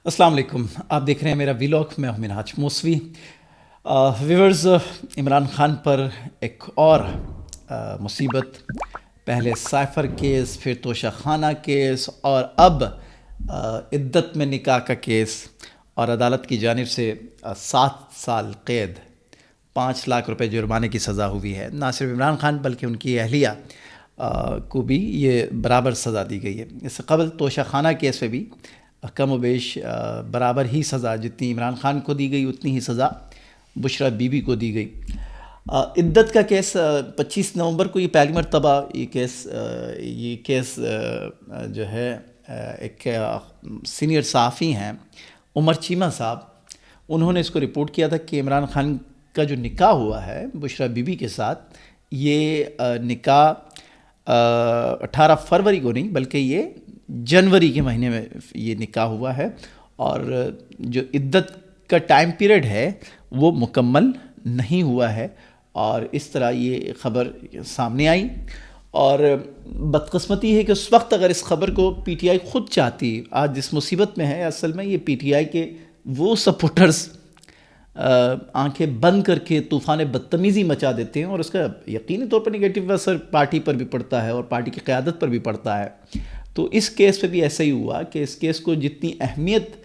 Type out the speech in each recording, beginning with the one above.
السلام علیکم، آپ دیکھ رہے ہیں میرا ویلاگ، میں ہوں منہاج موسوی۔ ویورز، عمران خان پر ایک اور مصیبت، پہلے سائفر کیس، پھر توشہ خانہ کیس، اور اب عدت میں نکاح کا کیس، اور عدالت کی جانب سے 7 سال قید، 5 لاکھ روپے جرمانے کی سزا ہوئی ہے۔ نہ صرف عمران خان بلکہ ان کی اہلیہ کو بھی یہ برابر سزا دی گئی ہے۔ اس سے قبل توشہ خانہ کیس میں بھی کم و بیش برابر ہی سزا، جتنی عمران خان کو دی گئی اتنی ہی سزا بشریٰ بی بی کو دی گئی۔ عدت کا کیس 25 نومبر کو یہ پہلی مرتبہ یہ کیس جو ہے ایک سینئر صحافی ہیں عمر چیمہ صاحب، انہوں نے اس کو رپورٹ کیا تھا کہ عمران خان کا جو نکاح ہوا ہے بشریٰ بی بی کے ساتھ، یہ نکاح 18 فروری کو نہیں بلکہ یہ جنوری کے مہینے میں یہ نکاح ہوا ہے، اور جو عدت کا ٹائم پیریڈ ہے وہ مکمل نہیں ہوا ہے، اور اس طرح یہ خبر سامنے آئی۔ اور بدقسمتی ہے کہ اس وقت اگر اس خبر کو پی ٹی آئی خود چاہتی، آج جس مصیبت میں ہے، اصل میں یہ پی ٹی آئی کے وہ سپورٹرز آنکھیں بند کر کے طوفان بدتمیزی مچا دیتے ہیں، اور اس کا یقینی طور پر نگیٹو اثر پارٹی پر بھی پڑتا ہے اور پارٹی کی قیادت پر بھی پڑتا ہے۔ تو اس کیس پہ بھی ایسا ہی ہوا کہ اس کیس کو جتنی اہمیت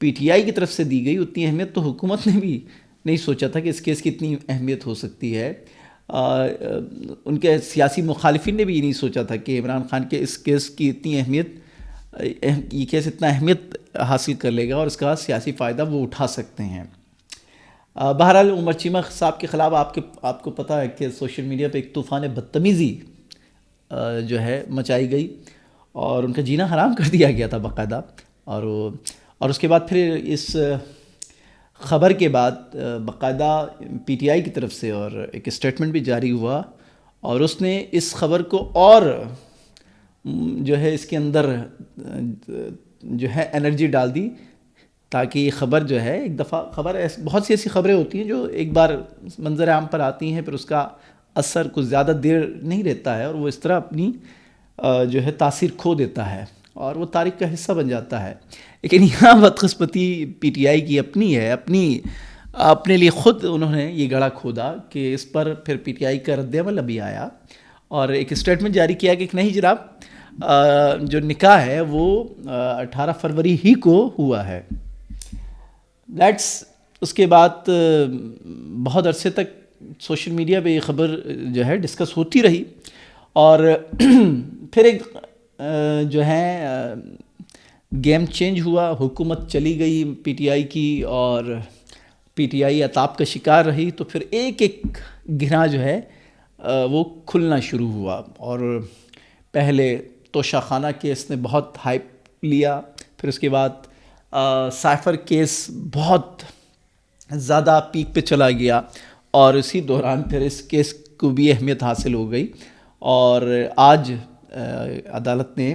پی ٹی آئی کی طرف سے دی گئی اتنی اہمیت تو حکومت نے بھی نہیں سوچا تھا کہ اس کیس کی اتنی اہمیت ہو سکتی ہے۔ ان کے سیاسی مخالفین نے بھی یہ نہیں سوچا تھا کہ عمران خان کے اس کیس کی اتنی یہ کیس اتنا اہمیت حاصل کر لے گا اور اس کا سیاسی فائدہ وہ اٹھا سکتے ہیں۔ بہرحال عمر چیمہ صاحب کے خلاف آپ کو پتہ ہے کہ سوشل میڈیا پہ ایک طوفان بدتمیزی جو ہے مچائی گئی، اور ان کا جینا حرام کر دیا گیا تھا باقاعدہ، اور اس کے بعد پھر اس خبر کے بعد باقاعدہ پی ٹی آئی کی طرف سے اور ایک اسٹیٹمنٹ بھی جاری ہوا، اور اس نے اس خبر کو اور جو ہے اس کے اندر جو ہے انرجی ڈال دی، تاکہ یہ خبر جو ہے ایک دفعہ بہت سی ایسی خبریں ہوتی ہیں جو ایک بار منظر عام پر آتی ہیں، پھر اس کا اثر کچھ زیادہ دیر نہیں رہتا ہے، اور وہ اس طرح اپنی جو ہے تاثیر کھو دیتا ہے اور وہ تاریخ کا حصہ بن جاتا ہے۔ لیکن یہاں بدقسمتی پی ٹی آئی کی اپنی ہے، اپنے لیے خود انہوں نے یہ گڑھا کھودا کہ اس پر پھر پی ٹی آئی کا رد عمل ابھی آیا، اور ایک اسٹیٹمنٹ جاری کیا کہ نہیں جناب، جو نکاح ہے وہ 18 فروری ہی کو ہوا ہے۔ اس کے بعد بہت عرصے تک سوشل میڈیا پہ یہ خبر جو ہے ڈسکس ہوتی رہی، اور پھر ایک جو ہے گیم چینج ہوا، حکومت چلی گئی پی ٹی آئی کی، اور پی ٹی آئی عطاب کا شکار رہی، تو پھر ایک گھرا جو ہے وہ کھلنا شروع ہوا، اور پہلے توشہ خانہ کیس نے بہت ہائپ لیا، پھر اس کے بعد سائفر کیس بہت زیادہ پیک پہ چلا گیا، اور اسی دوران پھر اس کیس کو بھی اہمیت حاصل ہو گئی، اور آج عدالت نے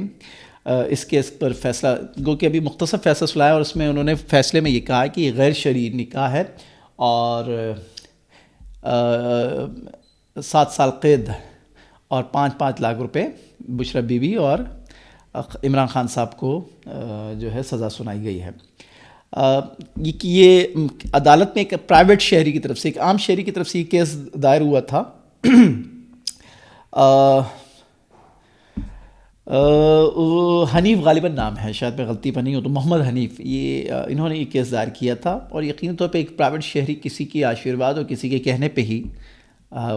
اس کیس پر فیصلہ گو کہ ابھی مختصر فیصلہ سنایا، اور اس میں انہوں نے فیصلے میں یہ کہا کہ یہ غیر شرعی نکاح ہے، اور 7 سال قید اور 5 لاکھ روپے بشریٰ بی بی اور عمران خان صاحب کو جو ہے سزا سنائی گئی ہے۔ یہ عدالت میں ایک پرائیویٹ شہری کی طرف سے، ایک عام شہری کی طرف سے یہ کیس دائر ہوا تھا۔ حنیف غالباً نام ہے، شاید میں غلطی پر نہیں ہوں تو محمد حنیف، انہوں نے یہ کیس دائر کیا تھا، اور یقینی طور پہ ایک پرائیویٹ شہری کسی کی آشیرواد اور کسی کے کہنے پہ ہی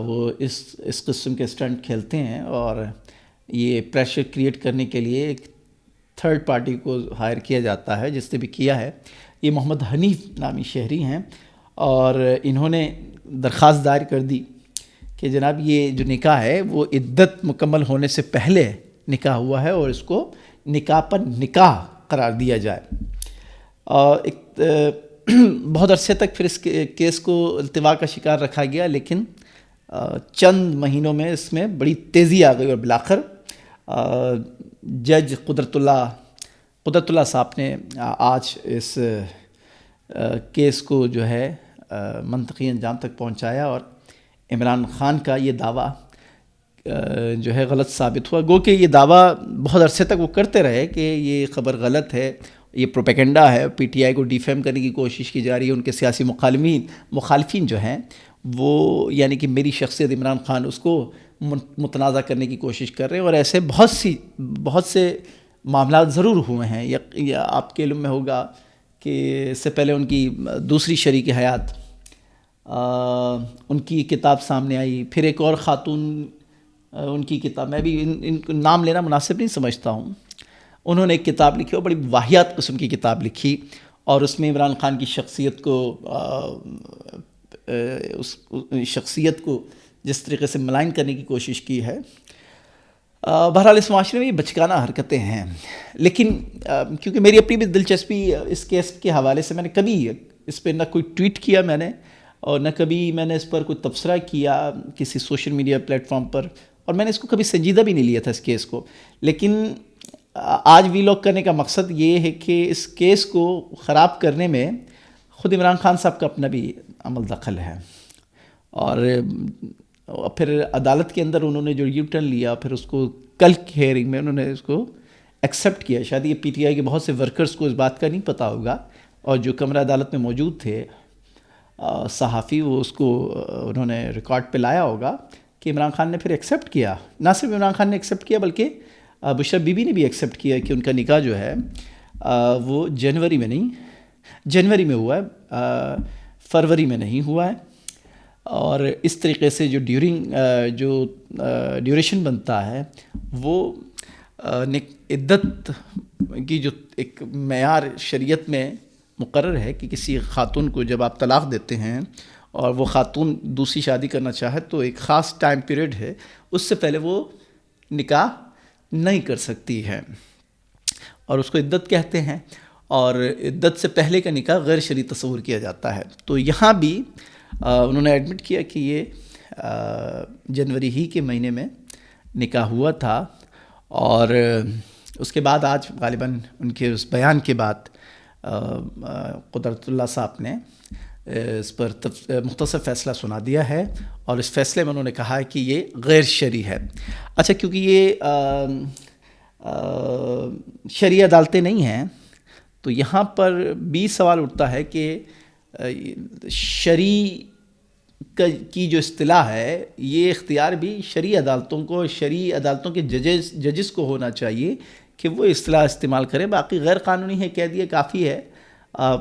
وہ اس قسم کے اسٹنٹ کھیلتے ہیں، اور یہ پریشر کریٹ کرنے کے لیے ایک تھرڈ پارٹی کو ہائر کیا جاتا ہے، جس نے بھی کیا ہے۔ یہ محمد حنیف نامی شہری ہیں، اور انہوں نے درخواست دائر کر دی کہ جناب یہ جو نکاح ہے وہ عدت مکمل ہونے سے پہلے نکاح ہوا ہے، اور اس کو نکاح پر نکاح قرار دیا جائے۔ بہت عرصے تک پھر اس کیس کو التوا کا شکار رکھا گیا، لیکن چند مہینوں میں اس میں بڑی تیزی آ گئی، اور بالآخر جج قدرت اللہ صاحب نے آج اس کیس کو جو ہے منطقی انجام تک پہنچایا، اور عمران خان کا یہ دعویٰ جو ہے غلط ثابت ہوا۔ گو کہ یہ دعویٰ بہت عرصے تک وہ کرتے رہے کہ یہ خبر غلط ہے، یہ پروپیگنڈا ہے، پی ٹی آئی کو ڈیفیم کرنے کی کوشش کی جا رہی ہے. ان کے سیاسی مخالفین جو ہیں وہ یعنی کہ میری شخصیت عمران خان اس کو متنازع کرنے کی کوشش کر رہے ہیں. اور ایسے بہت سے معاملات ضرور ہوئے ہیں. یا آپ کے علم میں ہوگا کہ اس سے پہلے ان کی دوسری شریک حیات ان کی کتاب سامنے آئی، پھر ایک اور خاتون ان کی کتاب، میں بھی ان کو نام لینا مناسب نہیں سمجھتا ہوں، انہوں نے ایک کتاب لکھی اور بڑی واہیات قسم کی کتاب لکھی، اور اس میں عمران خان کی شخصیت کو جس طریقے سے ملائن کرنے کی کوشش کی ہے. بہرحال اس معاشرے میں یہ بچکانہ حرکتیں ہیں. لیکن کیونکہ میری اپنی بھی دلچسپی اس کیس کے حوالے سے، میں نے کبھی اس پہ نہ کوئی ٹویٹ کیا میں نے، اور نہ کبھی میں نے اس پر کوئی تبصرہ کیا کسی سوشل میڈیا پلیٹ فارم پر، اور میں نے اس کو کبھی سنجیدہ بھی نہیں لیا تھا اس کیس کو. لیکن آج ویلاگ کرنے کا مقصد یہ ہے کہ اس کیس کو خراب کرنے میں خود عمران خان صاحب کا اپنا بھی عمل دخل ہے. اور پھر عدالت کے اندر انہوں نے جو یو ٹرن لیا، پھر اس کو کل کی ہیئرنگ میں انہوں نے اس کو ایکسیپٹ کیا. شاید یہ پی ٹی آئی کے بہت سے ورکرز کو اس بات کا نہیں پتہ ہوگا، اور جو کمرہ عدالت میں موجود تھے صحافی، وہ اس کو انہوں نے ریکارڈ پہ لایا ہوگا کہ عمران خان نے پھر ایکسیپٹ کیا. نہ صرف عمران خان نے ایکسیپٹ کیا بلکہ بشرا بی بی نے بھی ایکسیپٹ کیا کہ ان کا نکاح جو ہے وہ جنوری میں ہوا ہے، فروری میں نہیں ہوا ہے. اور اس طریقے سے جو ڈیوریشن بنتا ہے وہ عدت کی جو ایک معیار شریعت میں مقرر ہے کہ کسی خاتون کو جب آپ طلاق دیتے ہیں اور وہ خاتون دوسری شادی کرنا چاہے تو ایک خاص ٹائم پیریڈ ہے، اس سے پہلے وہ نکاح نہیں کر سکتی ہے، اور اس کو عدت کہتے ہیں. اور عدت سے پہلے کا نکاح غیر شرعی تصور کیا جاتا ہے. تو یہاں بھی انہوں نے ایڈمٹ کیا کہ یہ جنوری ہی کے مہینے میں نکاح ہوا تھا. اور اس کے بعد آج غالباً ان کے اس بیان کے بعد قدرت اللہ صاحب نے اس پر مختصر فیصلہ سنا دیا ہے، اور اس فیصلے میں انہوں نے کہا ہے کہ یہ غیر شرعی ہے. اچھا، کیونکہ یہ شرعی عدالتیں نہیں ہیں تو یہاں پر بھی سوال اٹھتا ہے کہ شرعی کی جو اصطلاح ہے یہ اختیار بھی شرعی عدالتوں کے ججز کو ہونا چاہیے کہ وہ اصطلاح استعمال کریں. باقی غیر قانونی ہے کہہ دیا کافی ہے،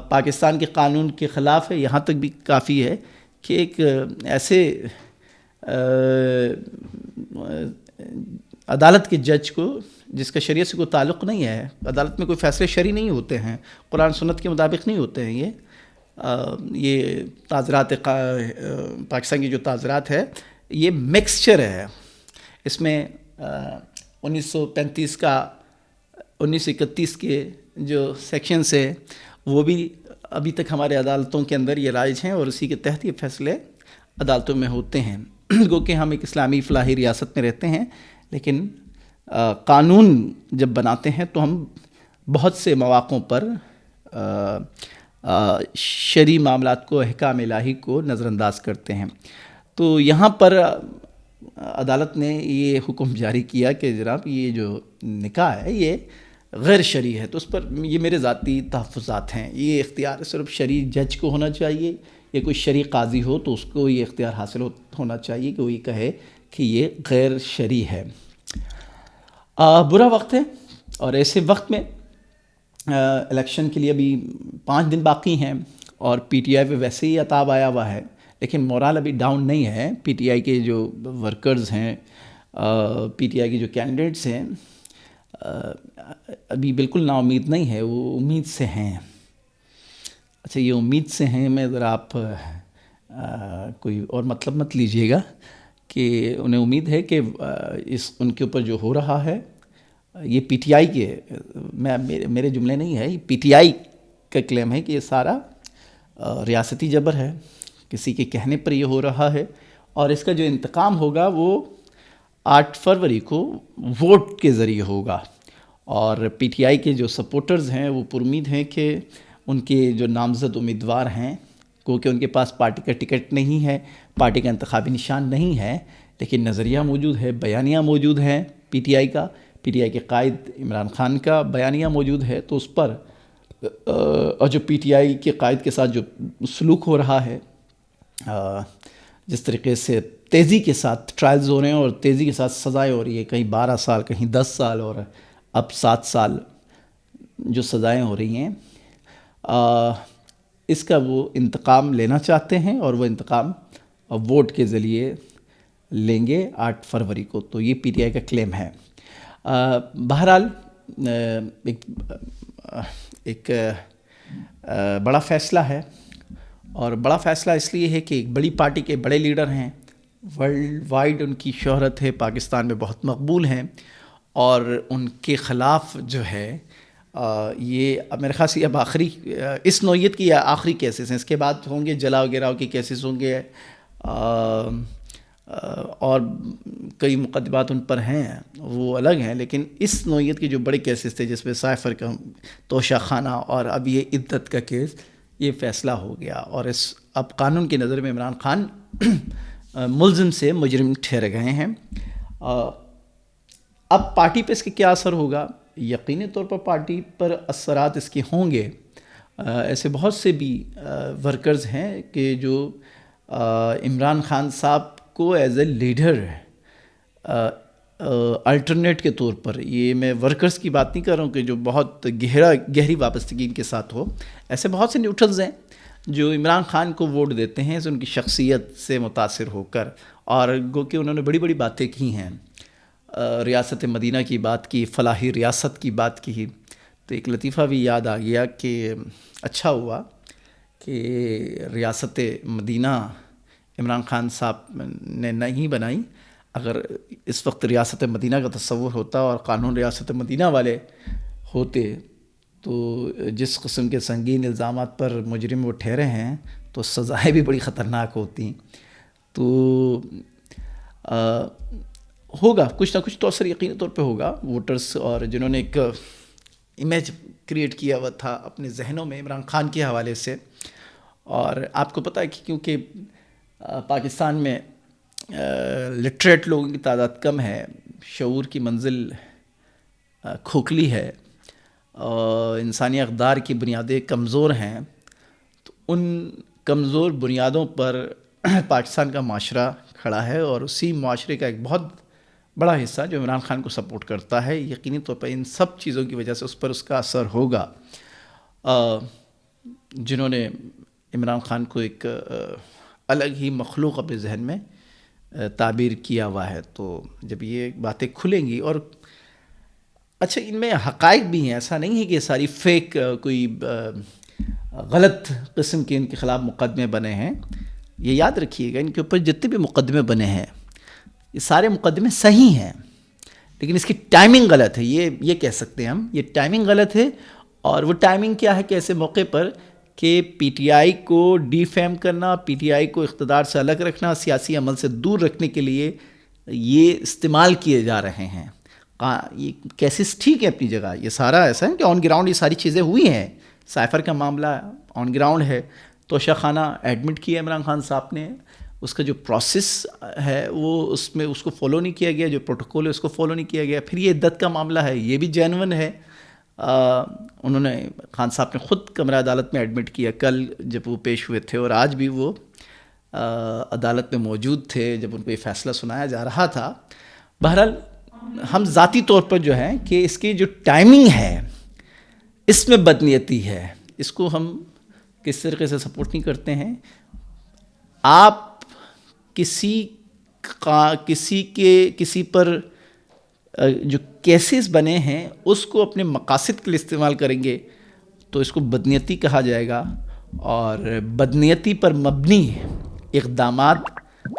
پاکستان کے قانون کے خلاف ہے یہاں تک بھی کافی ہے کہ ایک ایسے عدالت کے جج کو جس کا شریعت سے کوئی تعلق نہیں ہے، عدالت میں کوئی فیصلے شرعی نہیں ہوتے ہیں، قرآن سنت کے مطابق نہیں ہوتے ہیں. یہ تعزیرات پاکستان کی جو تعزیرات ہے یہ مکسچر ہے. اس میں 1935 کا 1931 کے جو سیکشنز ہیں وہ بھی ابھی تک ہمارے عدالتوں کے اندر یہ رائج ہیں، اور اسی کے تحت یہ فیصلے عدالتوں میں ہوتے ہیں. گو کہ ہم ایک اسلامی فلاحی ریاست میں رہتے ہیں، لیکن قانون جب بناتے ہیں تو ہم بہت سے مواقعوں پر شرعی معاملات کو، احکام الہی کو نظر انداز کرتے ہیں. تو یہاں پر عدالت نے یہ حکم جاری کیا کہ جناب یہ جو نکاح ہے یہ غیر شرعی ہے. تو اس پر یہ میرے ذاتی تحفظات ہیں. یہ اختیار صرف شرعی جج کو ہونا چاہیے، یا کوئی شرعی قاضی ہو تو اس کو یہ اختیار حاصل ہونا چاہیے کہ وہ یہ کہے کہ یہ غیر شرعی ہے. برا وقت ہے، اور ایسے وقت میں الیکشن کے لیے ابھی 5 دن باقی ہیں، اور پی ٹی آئی پہ ویسے ہی عتاب آیا ہوا ہے، لیکن مورال ابھی ڈاؤن نہیں ہے. پی ٹی آئی کے جو ورکرز ہیں، پی ٹی آئی کے جو کینڈیڈیٹس ہیں، ابھی بالکل نا امید نہیں ہے، وہ امید سے ہیں. اچھا، یہ امید سے ہیں میں ذرا آپ کوئی اور مطلب مت لیجئے گا کہ انہیں امید ہے کہ ان کے اوپر جو ہو رہا ہے یہ پی ٹی آئی کے، میرے جملے نہیں ہے، یہ پی ٹی آئی کا کلیم ہے کہ یہ سارا ریاستی جبر ہے، کسی کے کہنے پر یہ ہو رہا ہے، اور اس کا جو انتقام ہوگا وہ 8 فروری کو ووٹ کے ذریعے ہوگا. اور پی ٹی آئی کے جو سپورٹرز ہیں وہ پر امید ہیں کہ ان کے جو نامزد امیدوار ہیں، کیونکہ ان کے پاس پارٹی کا ٹکٹ نہیں ہے، پارٹی کا انتخابی نشان نہیں ہے، لیکن نظریہ موجود ہے، بیانیہ موجود ہے پی ٹی آئی کا، پی ٹی آئی کے قائد عمران خان کا بیانیہ موجود ہے، تو اس پر اور جو پی ٹی آئی کے قائد کے ساتھ جو سلوک ہو رہا ہے، جس طریقے سے تیزی کے ساتھ ٹرائلز ہو رہے ہیں اور تیزی کے ساتھ سزائیں ہو رہی ہے، کہیں 12 سال، کہیں 10 سال، اور اب 7 سال جو سزائیں ہو رہی ہیں، اس کا وہ انتقام لینا چاہتے ہیں، اور وہ انتقام ووٹ کے ذریعے لیں گے 8 فروری کو. تو یہ پی ٹی آئی کا کلیم ہے. بہرحال ایک بڑا فیصلہ ہے، اور بڑا فیصلہ اس لیے ہے کہ ایک بڑی پارٹی کے بڑے لیڈر ہیں، ورلڈ وائڈ ان کی شہرت ہے، پاکستان میں بہت مقبول ہیں، اور ان کے خلاف جو ہے یہ میرے خیال سے اب آخری اس نوعیت کی آخری کیسز ہیں. اس کے بعد ہوں گے جلا وغیرہ کے کیسز ہوں گے، اور کئی مقدمات ان پر ہیں، وہ الگ ہیں، لیکن اس نوعیت کے جو بڑے کیسز تھے، جس میں سائفر کا توشہ خانہ اور اب یہ عدت کا کیس، یہ فیصلہ ہو گیا، اور اب قانون کی نظر میں عمران خان ملزم سے مجرم ٹھہرے گئے ہیں. اب پارٹی پہ اس کے کیا اثر ہوگا؟ یقینی طور پر پارٹی پر اثرات اس کے ہوں گے. ایسے بہت سے بھی ورکرز ہیں کہ جو عمران خان صاحب کو ایز اے لیڈر الٹرنیٹ کے طور پر، یہ میں ورکرز کی بات نہیں کر رہا ہوں کہ جو بہت گہری وابستگی ان کے ساتھ ہو، ایسے بہت سے نیوٹرلز ہیں جو عمران خان کو ووٹ دیتے ہیں ان کی شخصیت سے متاثر ہو کر، اور گو کہ انہوں نے بڑی بڑی باتیں کی ہیں، ریاست مدینہ کی بات کی، فلاحی ریاست کی بات کی. تو ایک لطیفہ بھی یاد آ گیا کہ اچھا ہوا کہ ریاست مدینہ عمران خان صاحب نے نہیں بنائی. اگر اس وقت ریاست مدینہ کا تصور ہوتا اور قانون ریاست مدینہ والے ہوتے، تو جس قسم کے سنگین الزامات پر مجرم وہ ٹھہرے ہیں تو سزائیں بھی بڑی خطرناک ہوتی. تو ہوگا کچھ نہ کچھ تو اثر یقینی طور پہ ہوگا. ووٹرز اور جنہوں نے ایک امیج کریٹ کیا ہوا تھا اپنے ذہنوں میں عمران خان کے حوالے سے، اور آپ کو پتہ ہے کہ کیونکہ پاکستان میں لٹریٹ لوگوں کی تعداد کم ہے، شعور کی منزل کھوکھلی ہے، اور انسانی اقدار کی بنیادیں کمزور ہیں. تو ان کمزور بنیادوں پر پاکستان کا معاشرہ کھڑا ہے، اور اسی معاشرے کا ایک بہت بڑا حصہ جو عمران خان کو سپورٹ کرتا ہے، یقینی طور پر ان سب چیزوں کی وجہ سے اس پر اس کا اثر ہوگا. جنہوں نے عمران خان کو ایک الگ ہی مخلوق اپنے ذہن میں تعبیر کیا ہوا ہے، تو جب یہ باتیں کھلیں گی، اور اچھا ان میں حقائق بھی ہیں، ایسا نہیں ہے کہ ساری فیک کوئی غلط قسم کے ان کے خلاف مقدمے بنے ہیں. یہ یاد رکھیے گا ان کے اوپر جتنے بھی مقدمے بنے ہیں یہ سارے مقدمے صحیح ہیں، لیکن اس کی ٹائمنگ غلط ہے. یہ کہہ سکتے ہیں ہم، یہ ٹائمنگ غلط ہے. اور وہ ٹائمنگ کیا ہے کہ ایسے موقع پر کہ پی ٹی آئی کو ڈی فیم کرنا، پی ٹی آئی کو اقتدار سے الگ رکھنا، سیاسی عمل سے دور رکھنے کے لیے یہ استعمال کیے جا رہے ہیں. یہ کیسز ٹھیک ہے اپنی جگہ، یہ سارا ایسا ہے کہ آن گراؤنڈ یہ ساری چیزیں ہوئی ہیں. سائفر کا معاملہ آن گراؤنڈ ہے، توشہ خانہ ایڈمٹ کیا عمران خان صاحب نے، اس کا جو پروسیس ہے وہ اس میں اس کو فالو نہیں کیا گیا، جو پروٹوکول ہے اس کو فالو نہیں کیا گیا. پھر یہ عدت کا معاملہ ہے، یہ بھی جینون ہے. انہوں نے خان صاحب نے خود کمرہ عدالت میں ایڈمٹ کیا کل جب وہ پیش ہوئے تھے، اور آج بھی وہ عدالت میں موجود تھے جب ان کو یہ فیصلہ سنایا جا رہا تھا. بہرحال ہم ذاتی طور پر جو ہے کہ اس کی جو ٹائمنگ ہے اس میں بدنیتی ہے، اس کو ہم کس طریقے سے سپورٹ نہیں کرتے ہیں. آپ کسی پر جو کیسز بنے ہیں اس کو اپنے مقاصد کے لیے استعمال کریں گے تو اس کو بدنیتی کہا جائے گا، اور بدنیتی پر مبنی اقدامات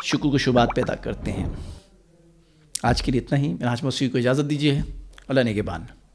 شکوک و شبہات پیدا کرتے ہیں. آج کے لیے اتنا ہی. منہاج موسیقی کو اجازت دیجیے. اللہ نگہبان.